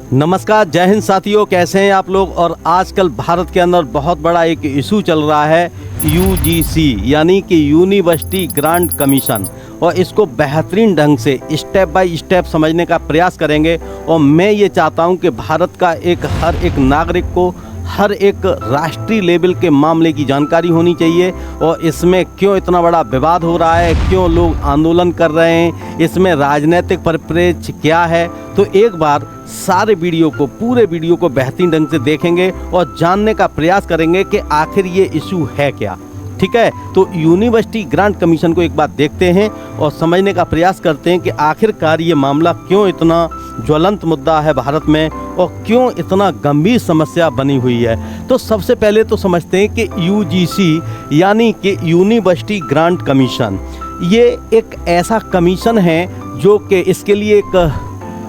नमस्कार, जय हिंद साथियों। कैसे हैं आप लोग। और आजकल भारत के अंदर बहुत बड़ा एक इशू चल रहा है यूजीसी यानी कि यूनिवर्सिटी ग्रांट कमीशन, और इसको बेहतरीन ढंग से स्टेप बाय स्टेप समझने का प्रयास करेंगे। और मैं ये चाहता हूँ कि भारत का हर एक नागरिक को हर एक राष्ट्रीय लेवल के मामले की जानकारी होनी चाहिए, और इसमें क्यों इतना बड़ा विवाद हो रहा है, क्यों लोग आंदोलन कर रहे हैं, इसमें राजनीतिक परिप्रेक्ष्य क्या है। तो एक बार सारे पूरे वीडियो को बेहतरीन ढंग से देखेंगे और जानने का प्रयास करेंगे कि आखिर ये इशू है क्या। ठीक है, तो यूनिवर्सिटी ग्रांट कमीशन को एक बार देखते हैं और समझने का प्रयास करते हैं कि आखिरकार ये मामला क्यों इतना ज्वलंत मुद्दा है भारत में और क्यों इतना गंभीर समस्या बनी हुई है। तो सबसे पहले तो समझते हैं कि यूजीसी यानी कि यूनिवर्सिटी ग्रांट कमीशन, ये एक ऐसा कमीशन है जो कि इसके लिए एक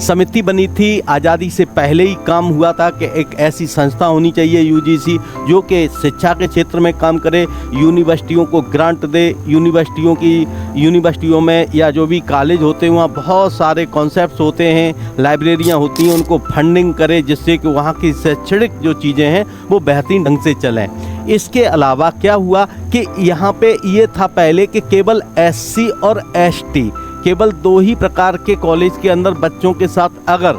समिति बनी थी। आज़ादी से पहले ही काम हुआ था कि एक ऐसी संस्था होनी चाहिए यूजीसी जो कि शिक्षा के क्षेत्र में काम करे, यूनिवर्सिटियों को ग्रांट दे। यूनिवर्सिटियों में या जो भी कॉलेज होते हैं वहाँ बहुत सारे कॉन्सेप्ट्स होते हैं, लाइब्रेरियाँ होती हैं, उनको फंडिंग करे जिससे कि वहाँ की शैक्षणिक जो चीज़ें हैं वो बेहतरीन ढंग से चलें। इसके अलावा क्या हुआ कि यहाँ पे ये था पहले कि केवल एससी और एसटी, केवल 2 ही प्रकार के कॉलेज के अंदर बच्चों के साथ अगर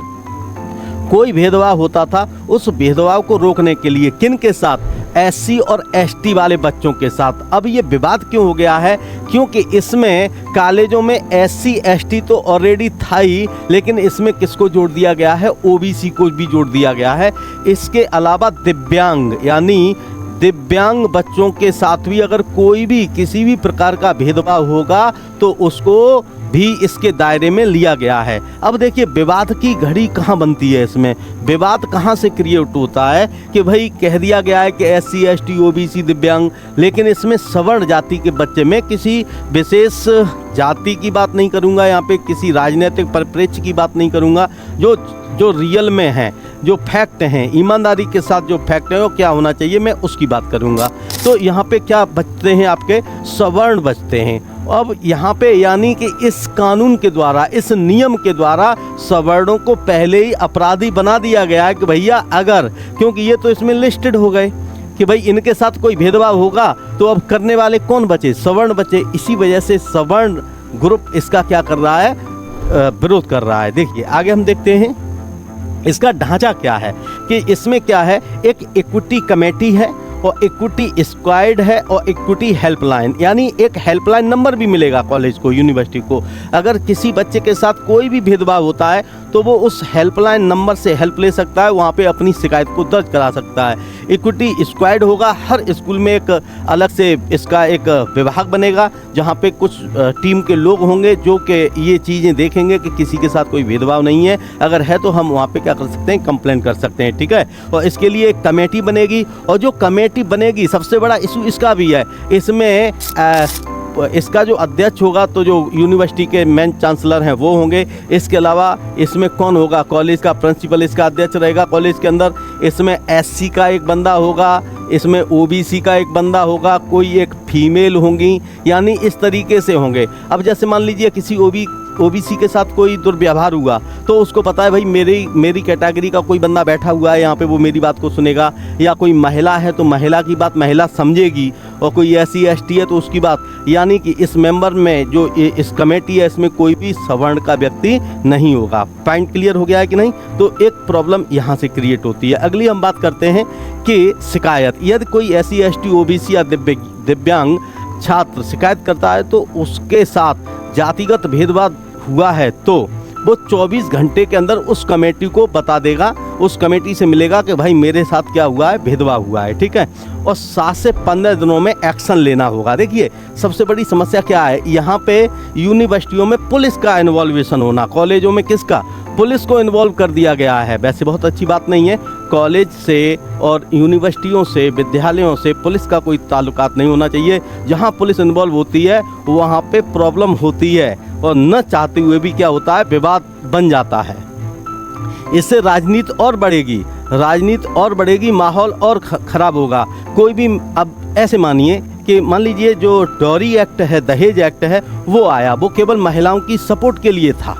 कोई भेदभाव होता था, उस भेदभाव को रोकने के लिए किन के साथ, एससी और एसटी वाले बच्चों के साथ। अब ये विवाद क्यों हो गया है, क्योंकि इसमें कॉलेजों में एससी एसटी तो ऑलरेडी था ही, लेकिन इसमें किसको जोड़ दिया गया है, ओबीसी को भी जोड़ दिया गया है। इसके अलावा दिव्यांग यानी दिव्यांग बच्चों के साथ भी अगर कोई भी किसी भी प्रकार का भेदभाव होगा तो उसको भी इसके दायरे में लिया गया है। अब देखिए विवाद की घड़ी कहाँ बनती है, इसमें विवाद कहाँ से क्रिएट होता है कि भाई कह दिया गया है कि एससी एसटी ओबीसी दिव्यांग, लेकिन इसमें सवर्ण जाति के बच्चे, मैं किसी विशेष जाति की बात नहीं करूँगा, यहाँ पे किसी राजनीतिक परिप्रेक्ष्य की बात नहीं करूँगा, जो रियल में है, जो फैक्ट हैं, ईमानदारी के साथ जो फैक्ट है वो क्या होना चाहिए, मैं उसकी बात करूँगा। तो यहाँ पे क्या बचते हैं, आपके सवर्ण बचते हैं। अब यहाँ पे यानी कि इस कानून के द्वारा, इस नियम के द्वारा सवर्णों को पहले ही अपराधी बना दिया गया है कि भैया अगर, क्योंकि ये तो इसमें लिस्टेड हो गए कि भाई इनके साथ कोई भेदभाव होगा तो अब करने वाले कौन बचे, सवर्ण बचे। इसी वजह से सवर्ण ग्रुप इसका क्या कर रहा है, विरोध कर रहा है। देखिए आगे हम देखते हैं इसका ढांचा क्या है कि इसमें क्या है, एक इक्विटी कमेटी है और इक्विटी स्क्वाड है और इक्विटी हेल्पलाइन, यानी एक हेल्पलाइन नंबर भी मिलेगा कॉलेज को, यूनिवर्सिटी को। अगर किसी बच्चे के साथ कोई भी भेदभाव होता है तो वो उस हेल्पलाइन नंबर से हेल्प ले सकता है, वहाँ पे अपनी शिकायत को दर्ज करा सकता है। इक्विटी स्क्वाड होगा, हर स्कूल में एक अलग से इसका एक विभाग बनेगा जहाँ पे कुछ टीम के लोग होंगे जो कि ये चीज़ें देखेंगे कि किसी के साथ कोई भेदभाव नहीं है, अगर है तो हम वहाँ पे क्या कर सकते हैं, कंप्लेन कर सकते हैं। ठीक है, और इसके लिए एक कमेटी बनेगी, और जो कमेटी बनेगी सबसे बड़ा इशू इसका भी है, इसमें इसका जो अध्यक्ष होगा तो जो यूनिवर्सिटी के मेन चांसलर हैं वो होंगे। इसके अलावा इसमें कौन होगा, कॉलेज का प्रिंसिपल इसका अध्यक्ष रहेगा कॉलेज के अंदर। इसमें एससी का एक बंदा होगा, इसमें ओबीसी का एक बंदा होगा, कोई एक फीमेल होंगी, यानी इस तरीके से होंगे। अब जैसे मान लीजिए किसी ओबीसी के साथ कोई दुर्व्यवहार हुआ तो उसको पता है भाई मेरी कैटेगरी का कोई बंदा बैठा हुआ है यहाँ पे, वो मेरी बात को सुनेगा, या कोई महिला है तो महिला की बात महिला समझेगी, और कोई एससी एसटी है तो उसकी बात, यानी कि इस मेंबर में जो इस कमेटी है इसमें कोई भी सवर्ण का व्यक्ति नहीं होगा। पॉइंट क्लियर हो गया है कि नहीं। तो एक प्रॉब्लम यहाँ से क्रिएट होती है। अगली हम बात करते हैं कि शिकायत, यदि कोई एससी एसटी ओबीसी या दिव्यांग छात्र शिकायत करता है तो उसके साथ जातिगत भेदभाव हुआ है तो वो 24 घंटे के अंदर उस कमेटी को बता देगा, उस कमेटी से मिलेगा कि भाई मेरे साथ क्या हुआ है, भेदभाव हुआ है। ठीक है, और 7 से 15 दिनों में एक्शन लेना होगा। देखिए सबसे बड़ी समस्या क्या है, यहाँ पे यूनिवर्सिटियों में पुलिस का इन्वॉल्वेशन होना, कॉलेजों में किसका, पुलिस को इन्वॉल्व कर दिया गया है। वैसे बहुत अच्छी बात नहीं है, कॉलेज से और यूनिवर्सिटियों से, विद्यालयों से पुलिस का कोई ताल्लुकात नहीं होना चाहिए। जहाँ पुलिस इन्वॉल्व होती है वहाँ पे प्रॉब्लम होती है, और न चाहते हुए भी क्या होता है, विवाद बन जाता है। इससे राजनीति और बढ़ेगी, माहौल और ख़राब होगा। कोई भी, अब ऐसे मानिए कि मान लीजिए जो डॉरी एक्ट है, दहेज एक्ट है, वो आया, वो केवल महिलाओं की सपोर्ट के लिए था।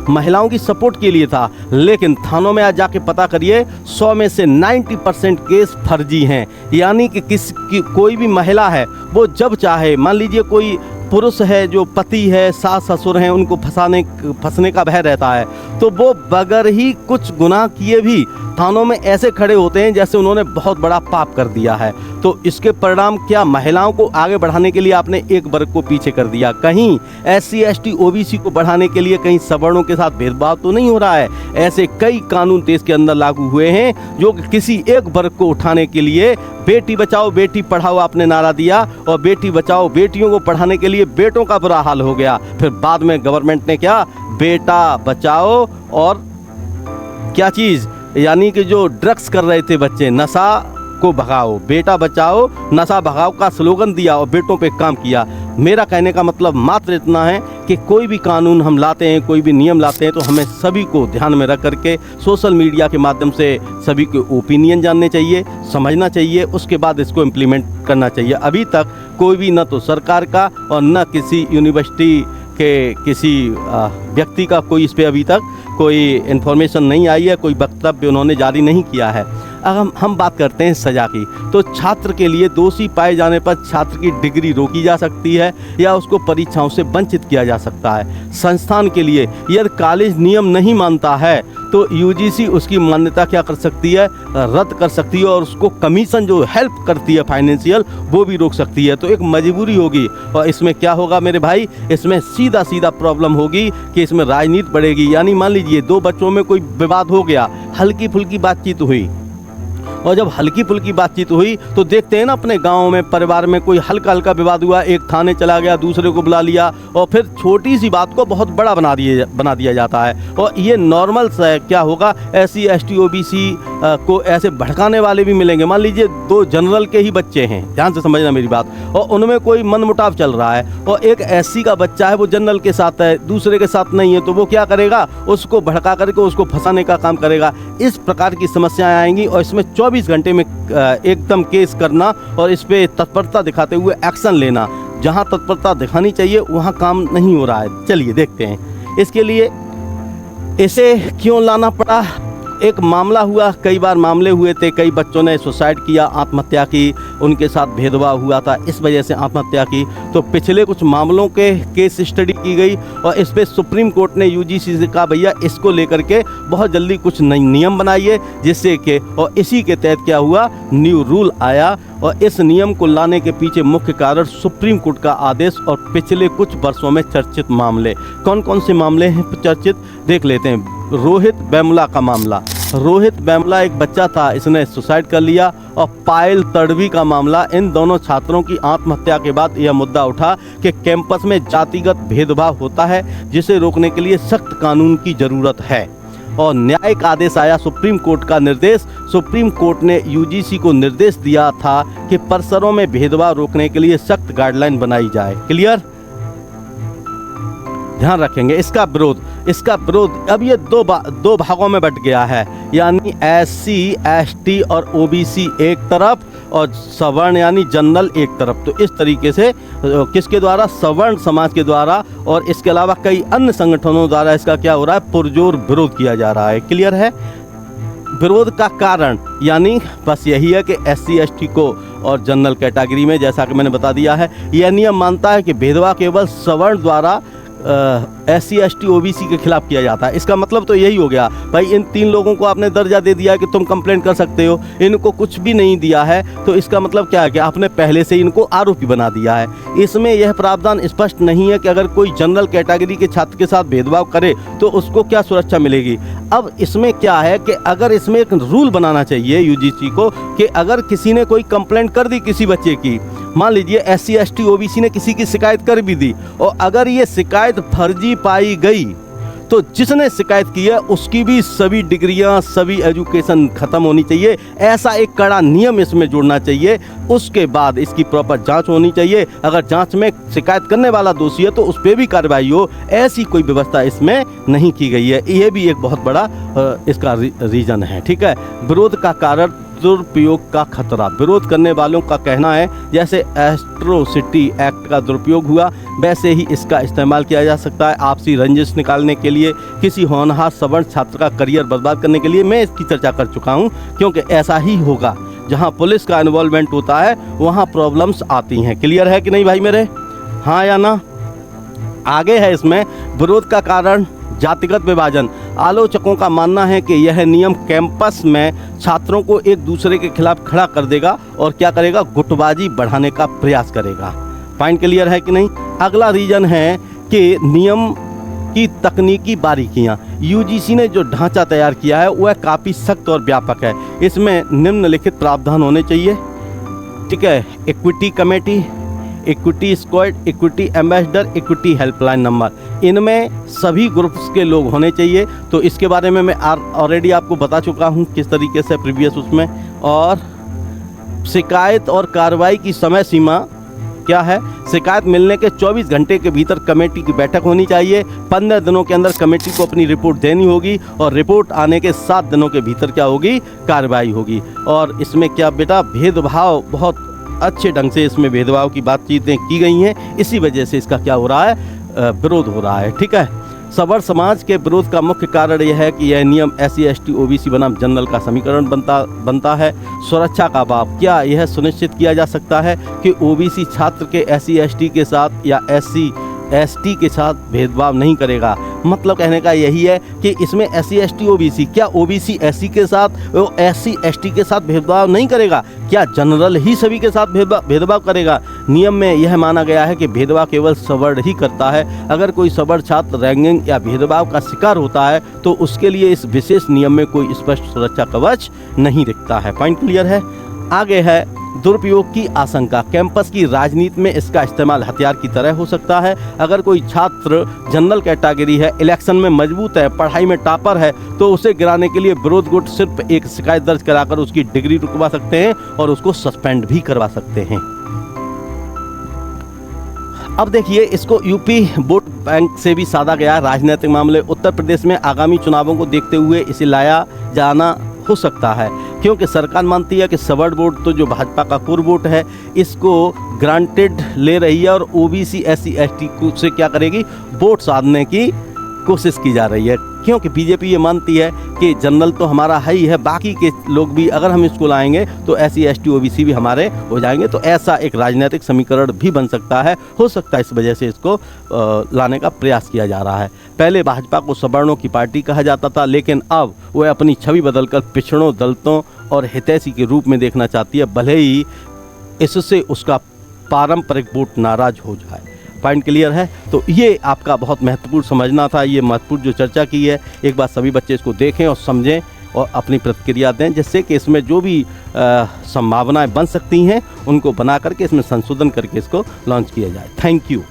महिलाओं की सपोर्ट के लिए था, लेकिन थानों में आज जाके पता करिए 100 में से 90% केस फर्जी हैं। यानी कि कोई भी महिला है वो जब चाहे, मान लीजिए कोई पुरुष है जो पति है, सास ससुर हैं, उनको फंसने का भय रहता है, तो वो बगैर ही कुछ गुनाह किए भी थानों में ऐसे खड़े होते हैं जैसे उन्होंने बहुत बड़ा पाप कर दिया है। तो इसके परिणाम क्या, महिलाओं को आगे बढ़ाने के लिए आपने एक वर्ग को पीछे कर दिया। कहीं SC ST OBC को बढ़ाने के लिए कहीं सवर्णों के साथ भेदभाव तो नहीं हो रहा है। ऐसे कई कानून देश के अंदर लागू हुए हैं जो किसी एक वर्ग को उठाने के लिए, बेटी बचाओ बेटी पढ़ाओ आपने नारा दिया, और बेटी बचाओ बेटियों को पढ़ाने के लिए बेटों का बुरा हाल हो गया। फिर बाद में गवर्नमेंट ने क्या, बेटा बचाओ और क्या चीज़, यानी कि जो ड्रग्स कर रहे थे बच्चे, नशा को भगाओ, बेटा बचाओ नशा भगाओ का स्लोगन दिया और बेटों पे काम किया। मेरा कहने का मतलब मात्र इतना है कि कोई भी कानून हम लाते हैं, कोई भी नियम लाते हैं, तो हमें सभी को ध्यान में रख करके सोशल मीडिया के माध्यम से सभी के ओपिनियन जानने चाहिए, समझना चाहिए, उसके बाद इसको इम्प्लीमेंट करना चाहिए। अभी तक कोई भी, न तो सरकार का और न किसी यूनिवर्सिटी के किसी व्यक्ति का कोई इस पर अभी तक कोई इन्फॉर्मेशन नहीं आई है, कोई वक्तव्य उन्होंने जारी नहीं किया है। अब हम बात करते हैं सज़ा की, तो छात्र के लिए दोषी पाए जाने पर छात्र की डिग्री रोकी जा सकती है या उसको परीक्षाओं से वंचित किया जा सकता है। संस्थान के लिए यदि कॉलेज नियम नहीं मानता है तो UGC उसकी मान्यता क्या कर सकती है, रद्द कर सकती है, और उसको कमीशन जो हेल्प करती है फाइनेंशियल, वो भी रोक सकती है। तो एक मजबूरी होगी, और इसमें क्या होगा मेरे भाई, इसमें सीधा प्रॉब्लम होगी कि इसमें राजनीति बढ़ेगी। यानी मान लीजिए दो बच्चों में कोई विवाद हो गया, हल्की फुल्की बातचीत हुई, और जब हल्की फुल्की बातचीत हुई तो देखते हैं ना अपने गांव में, परिवार में कोई हल्का विवाद हुआ, एक थाने चला गया, दूसरे को बुला लिया, और फिर छोटी सी बात को बहुत बड़ा बना दिया जाता है। और ये नॉर्मल क्या होगा, SC ST OBC को ऐसे भड़काने वाले भी मिलेंगे। मान लीजिए दो जनरल के ही बच्चे हैं, ध्यान से समझना मेरी बात, और उनमें कोई मनमुटाव चल रहा है, और एक SC का बच्चा है वो जनरल के साथ है, दूसरे के साथ नहीं है, तो वो क्या करेगा, उसको भड़का करके उसको फंसाने का काम करेगा। इस प्रकार की समस्याएं आएंगी, और इसमें 24 घंटे में एकदम केस करना और इस पे तत्परता दिखाते हुए एक्शन लेना, जहां तत्परता दिखानी चाहिए वहां काम नहीं हो रहा है। चलिए देखते हैं इसके लिए इसे क्यों लाना पड़ा। एक मामला हुआ, कई बार मामले हुए थे, कई बच्चों ने सुसाइड किया, आत्महत्या की, उनके साथ भेदभाव हुआ था, इस वजह से आत्महत्या की। तो पिछले कुछ मामलों के केस स्टडी की गई, और इस पर सुप्रीम कोर्ट ने UGC से कहा भैया इसको लेकर के बहुत जल्दी कुछ नई नियम बनाइए, जिससे कि, और इसी के तहत क्या हुआ, न्यू रूल आया। और इस नियम को लाने के पीछे मुख्य कारण सुप्रीम कोर्ट का आदेश और पिछले कुछ वर्षों में चर्चित मामले। कौन कौन से मामले हैं चर्चित, देख लेते हैं। रोहित वेमुला का मामला, रोहित वेमुला एक बच्चा था, इसने सुसाइड कर लिया। और पायल तड़वी का मामला, इन दोनों छात्रों की आत्महत्या के बाद यह मुद्दा उठा कि कैंपस में जातिगत भेदभाव होता है, जिसे रोकने के लिए सख्त कानून की जरूरत है। और न्यायिक आदेश आया, सुप्रीम कोर्ट का निर्देश। सुप्रीम कोर्ट ने UGC को निर्देश दिया था कि परिसरों में भेदभाव रोकने के लिए सख्त गाइडलाइन बनाई जाए। क्लियर, ध्यान रखेंगे। इसका विरोध अब ये दो भागों में बट गया है, यानी SC ST और OBC एक तरफ और सवर्ण यानी जनरल एक तरफ। तो इस तरीके से किसके द्वारा, सवर्ण समाज के द्वारा और इसके अलावा कई अन्य संगठनों द्वारा इसका क्या हो रहा है, पुरजोर विरोध किया जा रहा है। क्लियर है। विरोध का कारण यानी बस यही है कि SC ST को और जनरल कैटेगरी में, जैसा कि मैंने बता दिया है, यह नियम मानता है कि भेदभाव केवल सवर्ण द्वारा SC ST OBC के खिलाफ किया जाता है। इसका मतलब तो यही हो गया भाई, इन तीन लोगों को आपने दर्जा दे दिया कि तुम कंप्लेंट कर सकते हो, इनको कुछ भी नहीं दिया है, तो इसका मतलब क्या है कि आपने पहले से इनको आरोपी बना दिया है। इसमें यह प्रावधान स्पष्ट नहीं है कि अगर कोई जनरल कैटेगरी के छात्र के साथ भेदभाव करे तो उसको क्या सुरक्षा मिलेगी। अब इसमें क्या है कि अगर इसमें एक रूल बनाना चाहिए UGC को कि अगर किसी ने कोई कंप्लेंट कर दी किसी बच्चे की, मान लीजिए SC ST OBC ने किसी की शिकायत कर भी दी, और अगर ये शिकायत फर्जी पाई गई तो जिसने शिकायत की है उसकी भी सभी डिग्रियां, सभी एजुकेशन खत्म होनी चाहिए। ऐसा एक कड़ा नियम इसमें जोड़ना चाहिए। उसके बाद इसकी प्रॉपर जांच होनी चाहिए। अगर जांच में शिकायत करने वाला दोषी है तो उस पर भी कार्रवाई हो। ऐसी कोई व्यवस्था इसमें नहीं की गई है। ये भी एक बहुत बड़ा इसका रीजन है। ठीक है। विरोध का कारण दुरुपयोग का खतरा। विरोध करने वालों का कहना है जैसे एट्रोसिटी एक्ट का दुरुपयोग हुआ वैसे ही इसका इस्तेमाल किया जा सकता है आपसी रंजिश निकालने के लिए, किसी होनहार सवर्ण छात्र का करियर बर्बाद करने के लिए। मैं इसकी चर्चा कर चुका हूँ, क्योंकि ऐसा ही होगा। जहाँ पुलिस का इन्वॉल्वमेंट होता है वहाँ प्रॉब्लम्स आती हैं। क्लियर है कि नहीं भाई मेरे, हाँ या ना? आगे है इसमें विरोध का कारण जातिगत विभाजन। आलोचकों का मानना है कि यह नियम कैंपस में छात्रों को एक दूसरे के खिलाफ खड़ा कर देगा और क्या करेगा, गुटबाजी बढ़ाने का प्रयास करेगा। पॉइंट क्लियर है कि नहीं? अगला रीजन है कि नियम की तकनीकी बारीकियां। यूजीसी ने जो ढांचा तैयार किया है वह काफ़ी सख्त और व्यापक है। इसमें निम्नलिखित प्रावधान होने चाहिए, ठीक है। Equity committee, equity squad, equity ambassador, equity helpline number, इनमें सभी ग्रुप्स के लोग होने चाहिए। तो इसके बारे में मैं ऑलरेडी आपको बता चुका हूं किस तरीके से प्रीवियस उसमें। और शिकायत और कार्रवाई की समय सीमा क्या है? शिकायत मिलने के 24 घंटे के भीतर कमेटी की बैठक होनी चाहिए। 15 दिनों के अंदर कमेटी को अपनी रिपोर्ट देनी होगी और रिपोर्ट आने के 7 दिनों के भीतर क्या होगी, कार्रवाई होगी। और इसमें क्या बेटा, भेदभाव बहुत अच्छे ढंग से इसमें भेदभाव की बातचीतें की गई हैं। इसी वजह से इसका क्या हो रहा है, विरोध हो रहा है, ठीक है। सवर्ण समाज के विरोध का मुख्य कारण यह है कि यह नियम SC ST OBC बनाम जनरल का समीकरण बनता है। सुरक्षा का अभाव। क्या यह सुनिश्चित किया जा सकता है कि OBC छात्र के SC ST के साथ या SC ST के साथ भेदभाव नहीं करेगा? मतलब कहने का यही है कि इसमें SC ST OBC, क्या OBC SC के साथ, वो SC ST के साथ भेदभाव नहीं करेगा? क्या जनरल ही सभी के साथ भेदभाव करेगा? नियम में यह माना गया है कि भेदभाव केवल सवर्ण ही करता है। अगर कोई सवर्ण छात्र रैंकिंग या भेदभाव का शिकार होता है तो उसके लिए इस विशेष नियम में कोई स्पष्ट सुरक्षा कवच नहीं दिखता है। पॉइंट क्लियर है? आगे है दुरुपयोग की आशंका। कैंपस की राजनीति में इसका इस्तेमाल हथियार की तरह हो सकता है। अगर कोई छात्र जनरल कैटेगरी है, इलेक्शन में मजबूत है, पढ़ाई में टॉपर है, तो उसे गिराने के लिए विरोध गुट सिर्फ एक शिकायत दर्ज कराकर उसकी डिग्री रुकवा सकते हैं और उसको सस्पेंड भी करवा सकते हैं। अब देखिए, इसको यूपी वोट बैंक से भी साधा गया राजनीतिक मामले। उत्तर प्रदेश में आगामी चुनावों को देखते हुए इसे लाया जाना हो सकता है, क्योंकि सरकार मानती है कि सवर्ण वोट तो जो भाजपा का कोर वोट है इसको ग्रांटेड ले रही है और OBC SC ST से क्या करेगी, वोट साधने की कोशिश की जा रही है। क्योंकि बीजेपी ये मानती है कि जनरल तो हमारा है ही है, बाकी के लोग भी अगर हम इसको लाएंगे तो SC ST OBC भी हमारे हो जाएंगे। तो ऐसा एक राजनीतिक समीकरण भी बन सकता है, हो सकता है इस वजह से इसको लाने का प्रयास किया जा रहा है। पहले भाजपा को सवर्णों की पार्टी कहा जाता था, लेकिन अब वह अपनी छवि बदलकर पिछड़ों, दलितों और हितैषी के रूप में देखना चाहती है, भले ही इससे उसका पारंपरिक वोट नाराज हो जाए। पॉइंट क्लियर है? तो ये आपका बहुत महत्वपूर्ण समझना था, ये महत्वपूर्ण जो चर्चा की है। एक बार सभी बच्चे इसको देखें और समझें और अपनी प्रतिक्रिया दें, जिससे कि इसमें जो भी संभावनाएं बन सकती हैं उनको बना करके इसमें संशोधन करके इसको लॉन्च किया जाए। Thank you.